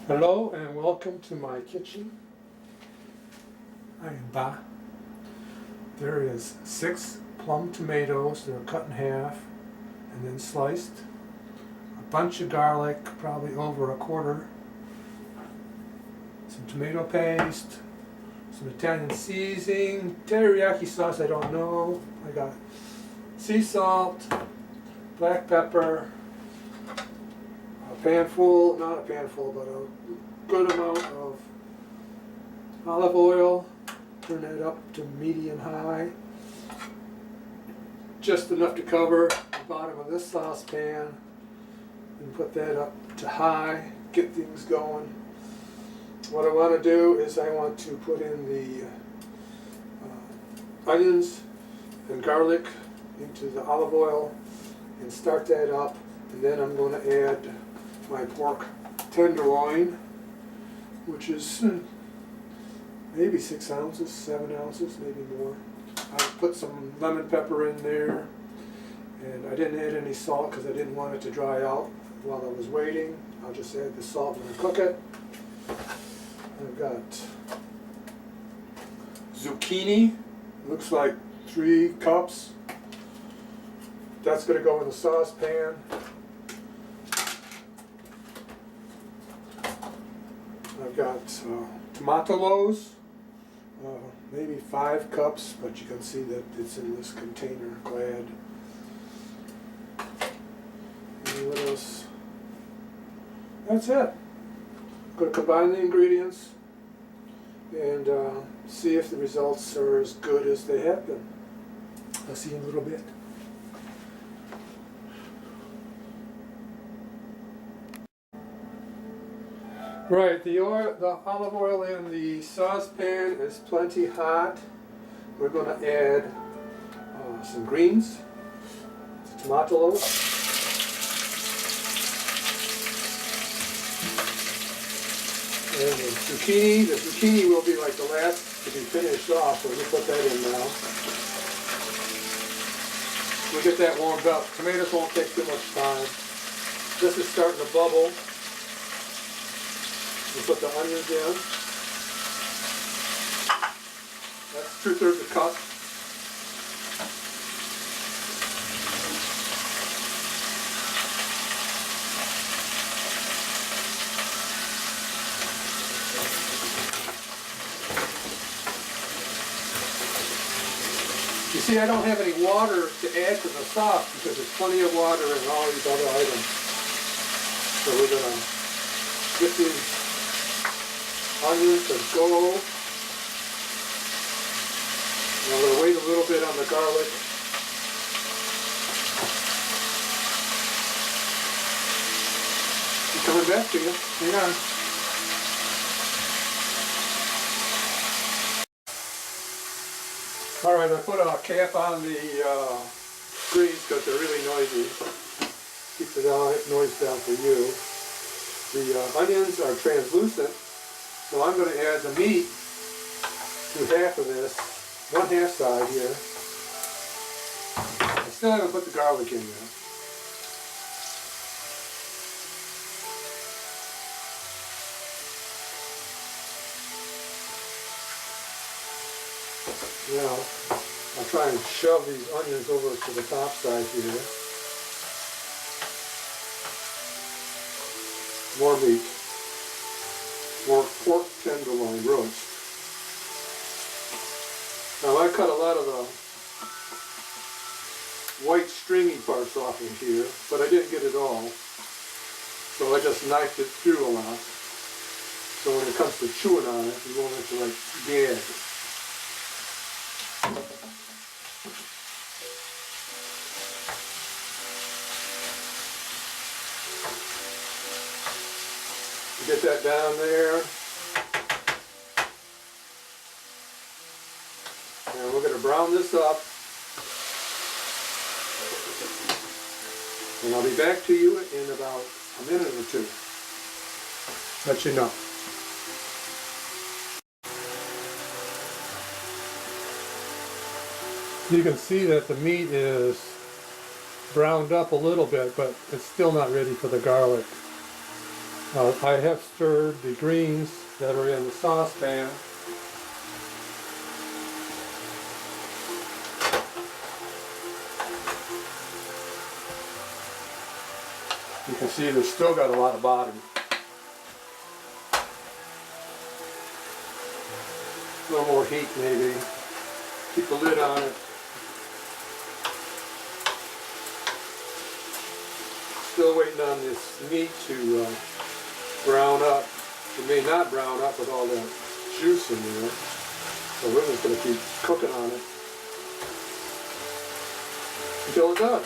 Hello and welcome to my kitchen. I am Ba. There is 6 plum tomatoes that are cut in half and then sliced. A bunch of garlic, probably over a quarter. Some tomato paste. Some Italian seasoning. Teriyaki sauce, I don't know. I got sea salt, black pepper, a panful, not a panful, but a good amount of olive oil. Turn that up to medium high. Just enough to cover the bottom of this saucepan. And put that up to high. Get things going. What I want to do is I want to put in the onions and garlic into the olive oil and start that up. And then I'm going to add my pork tenderloin, which is maybe 6 ounces, 7 ounces, maybe more. I put some lemon pepper in there, and I didn't add any salt because I didn't want it to dry out while I was waiting. I'll just add the salt when I cook it. I've got zucchini, looks like 3 cups. That's going to go in the saucepan. I've got tomatoes, maybe 5 cups, but you can see that it's in this container, Glad. And what else? That's it. I'm going to combine the ingredients and see if the results are as good as they have been. I'll see you in a little bit. Right, the olive oil in the saucepan is plenty hot. We're going to add some greens, tomatoes, and the zucchini. The zucchini will be like the last to be finished off, so we'll put that in now. We'll get that warmed up. Tomatoes won't take too much time. This is starting to bubble. We put the onions in. That's 2/3 a cup. You see, I don't have any water to add to the sauce because there's plenty of water in all these other items. So we're going to get these onions to go. And I'm going to wait a little bit on the garlic. I'm coming back to you. Hang on. Alright, I put a cap on the greens because they're really noisy. Keep the noise down for you. The onions are translucent. So I'm going to add the meat to half of this, 1/2 side here. I still haven't put the garlic in yet. Now, I'll try and shove these onions over to the top side here. More meat. More pork tenderloin roast. Now I cut a lot of the white stringy parts off in here, but I didn't get it all. So I just knifed it through a lot. So when it comes to chewing on it, you won't have to like gag. Get that down there. And we're going to brown this up. And I'll be back to you in about a minute or 2. Let you know. You can see that the meat is browned up a little bit, but it's still not ready for the garlic. I have stirred the greens that are in the saucepan. You can see there's still got a lot of body. A little more heat maybe. Keep the lid on it. Still waiting on this meat to brown up. It may not brown up with all that juice in there. So we're just going to keep cooking on it until it does.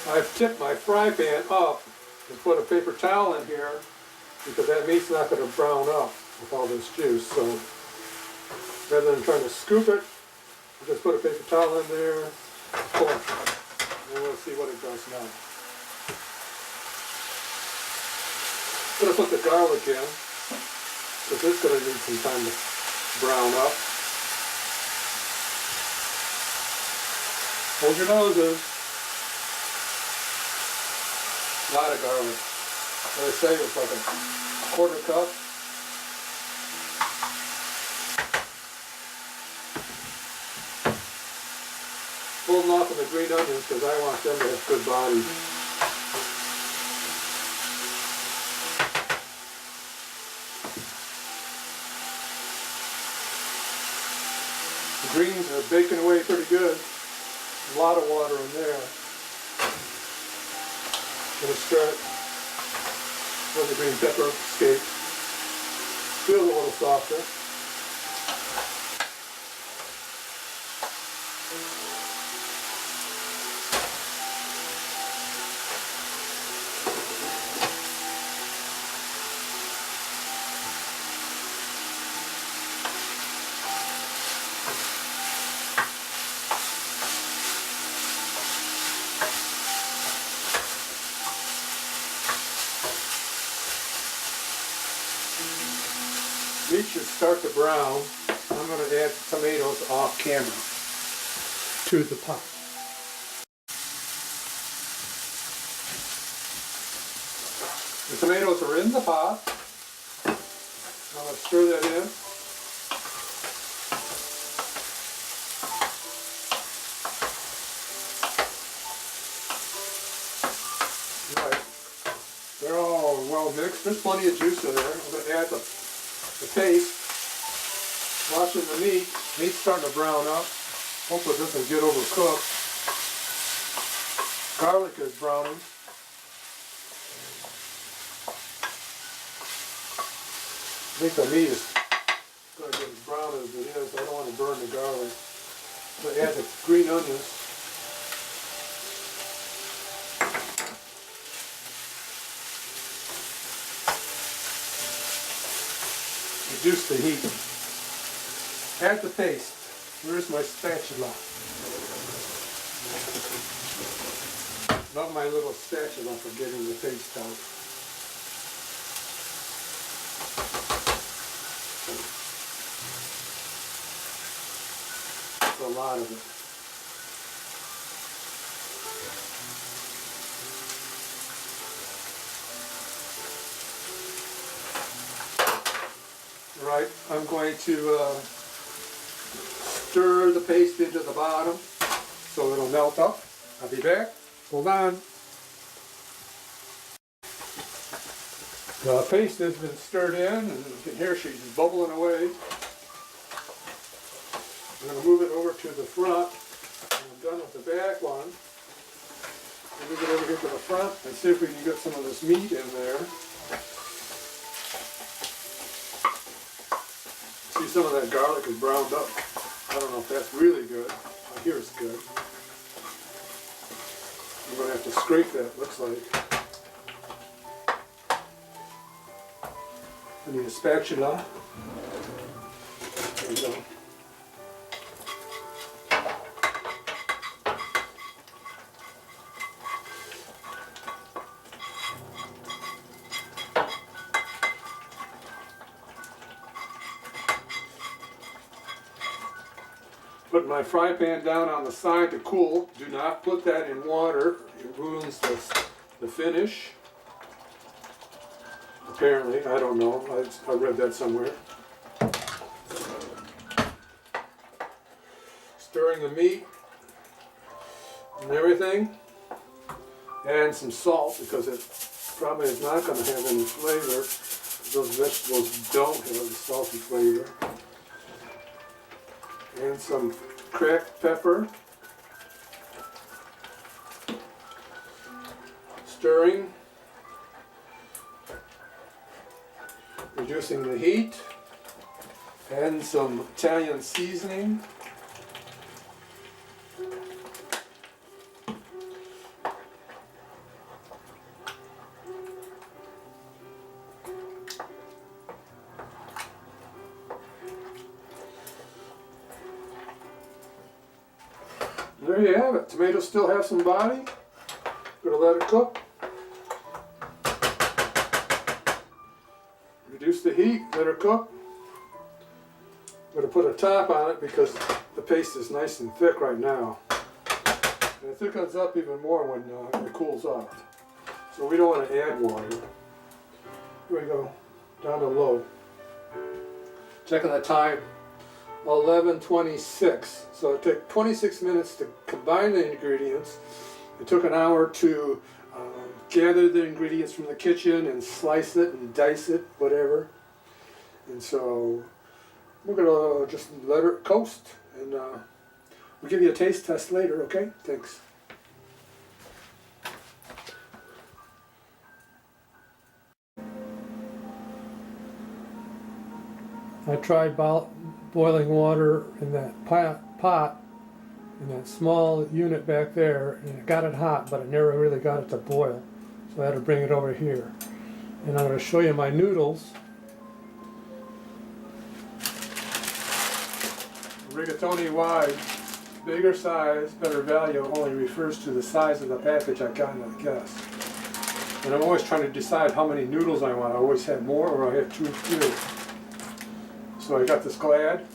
I've tipped my fry pan up and put a paper towel in here because that meat's not going to brown up with all this juice. So rather than trying to scoop it, I just put a paper towel in there, pull it, and we'll see what it does now. I'm going to put the garlic in because it's going to need some time to brown up. Hold your noses. A lot of garlic. What I say, it's like a quarter cup. Holding off on the green onions because I want them to have good body. The greens are baking away pretty good. A lot of water in there. Going to stir it. Let the green pepper escape. Feel a little softer. Meat should start to brown. I'm going to add tomatoes off camera to the pot. The tomatoes are in the pot. I'm going to stir that in. Right. They're all well mixed. There's plenty of juice in there. I'm going to add the paste. Watching the meat. Meat's starting to brown up. Hopefully it doesn't get overcooked. Garlic is browning. I think the meat is going to get as brown as it is. I don't want to burn the garlic. So add the green onions. Reduce the heat. Add the paste. Where's my spatula? Love my little spatula for getting the paste out. That's a lot of it. Right, I'm going to stir the paste into the bottom so it'll melt up. I'll be back. Hold on. The paste has been stirred in, and you can hear she's bubbling away. I'm going to move it over to the front. I'm done with the back one. Move it over here to the front and see if we can get some of this meat in there. See, some of that garlic is browned up. I don't know if that's really good. I hear it's good. I'm going to have to scrape that, looks like. I need a spatula. There we go. Put my fry pan down on the side to cool. Do not put that in water. It ruins the finish. Apparently, I don't know. I read that somewhere. Stirring the meat and everything. Add some salt because it probably is not going to have any flavor. Those vegetables don't have a salty flavor. And some cracked pepper. Stirring. Reducing the heat. Adding some Italian seasoning. There you have it. Tomatoes still have some body. Gonna let it cook. Reduce the heat, let her cook. Gonna put a top on it because the paste is nice and thick right now. And it thickens up even more when it cools off. So we don't want to add water. Here we go, down to low. Checking the time. 11:26. So it took 26 minutes to combine the ingredients. It took an hour to gather the ingredients from the kitchen and slice it and dice it, whatever. And so we're gonna just let it coast, and we'll give you a taste test later. Okay? Thanks. I tried boiling water in that pot in that small unit back there, and it got it hot, but it never really got it to boil. So I had to bring it over here. And I'm going to show you my noodles. Rigatoni wide, bigger size, better value only refers to the size of the package I got, I guess. And I'm always trying to decide how many noodles I want. I always have more or I have too few. So I got this Glad,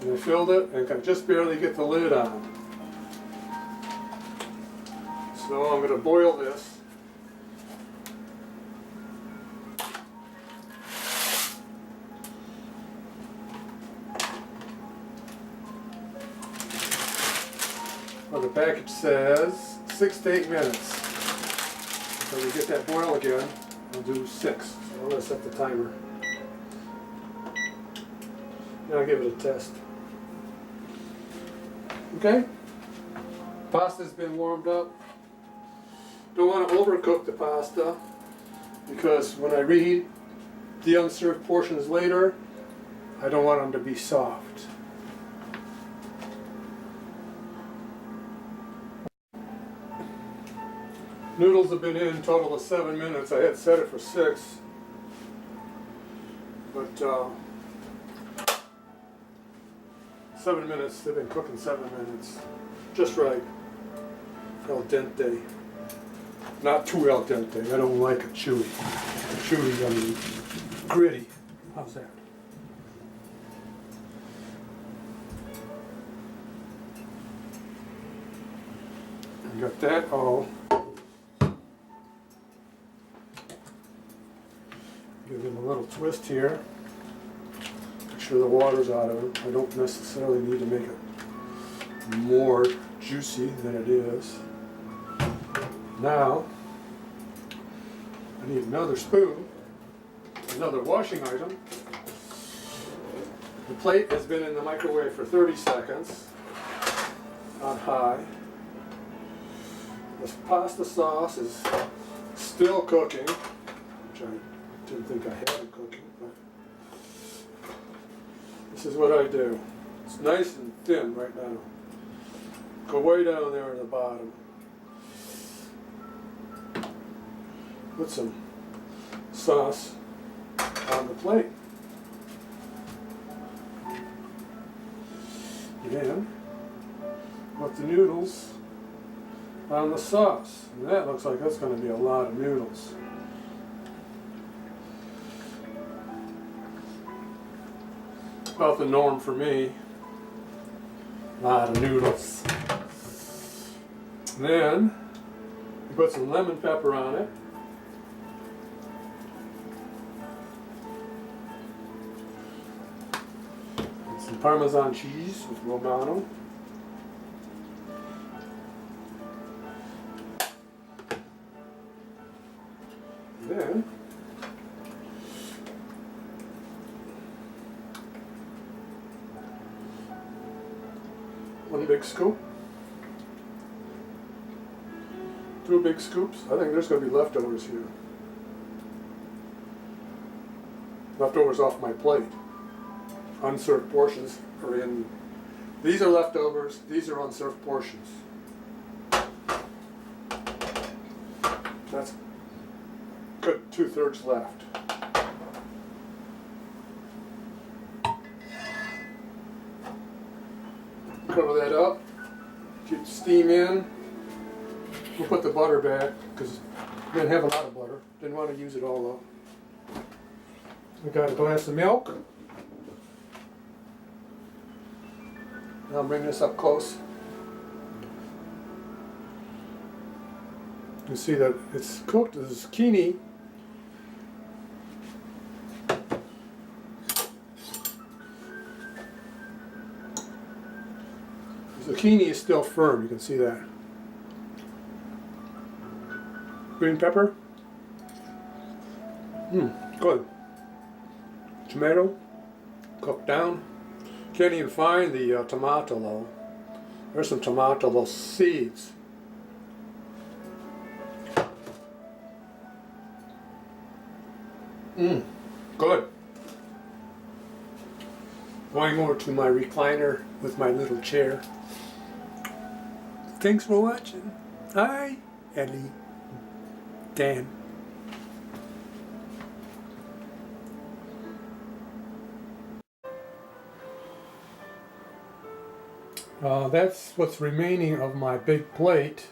and I filled it, and can just barely get the lid on. So I'm going to boil this. Well, the package says 6 to 8 minutes. So we get that boil again, I'll do 6. So I'm going to set the timer. And I'll give it a test. Okay? Pasta's been warmed up. Don't want to overcook the pasta because when I reheat the unserved portions later, I don't want them to be soft. Noodles have been in a total of 7 minutes. I had set it for 6. But 7 minutes, they've been cooking 7 minutes. Just right. Al dente. Not too al dente. I don't like it chewy. Chewy, I mean gritty. How's that? I got that all. Give him a little twist here. Make sure the water's out of it. I don't necessarily need to make it more juicy than it is. Now, I need another spoon, another washing item. The plate has been in the microwave for 30 seconds on high. The pasta sauce is still cooking, which I didn't think I had it cooking, but this is what I do. It's nice and thin right now. Go way down there at the bottom. Put some sauce on the plate. And put the noodles on the sauce. And that looks like that's going to be a lot of noodles. About the norm for me. A lot of noodles. Then you put some lemon pepper on it. And some Parmesan cheese with Romano. Then one big scoop. 2 big scoops. I think there's going to be leftovers here. Leftovers off my plate. Unserved portions are in. These are leftovers. These are unserved portions. That's good. 2/3 left. Cover that up. Keep the steam in. We'll put the butter back because we didn't have a lot of butter. Didn't want to use it all up. We got a glass of milk. Now I'll bring this up close. You see that it's cooked. The zucchini. The zucchini is still firm. You can see that. Green pepper. Good. Tomato. Cooked down. Can't even find the tomato though. There's some tomato seeds. Good. Going over to my recliner with my little chair. Thanks for watching. Hi, Ellie. Dan. That's what's remaining of my big plate.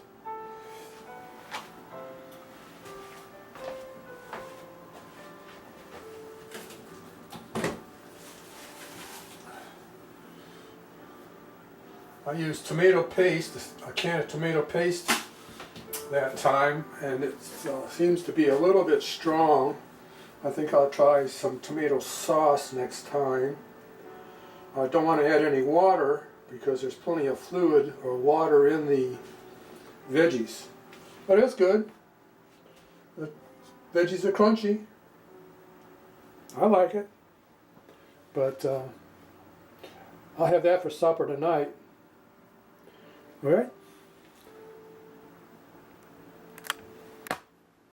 I used tomato paste, a can of tomato paste that time, and it seems to be a little bit strong. I think I'll try some tomato sauce next time. I don't want to add any water because there's plenty of fluid or water in the veggies. But it's good. The veggies are crunchy. I like it. But I'll have that for supper tonight. All right?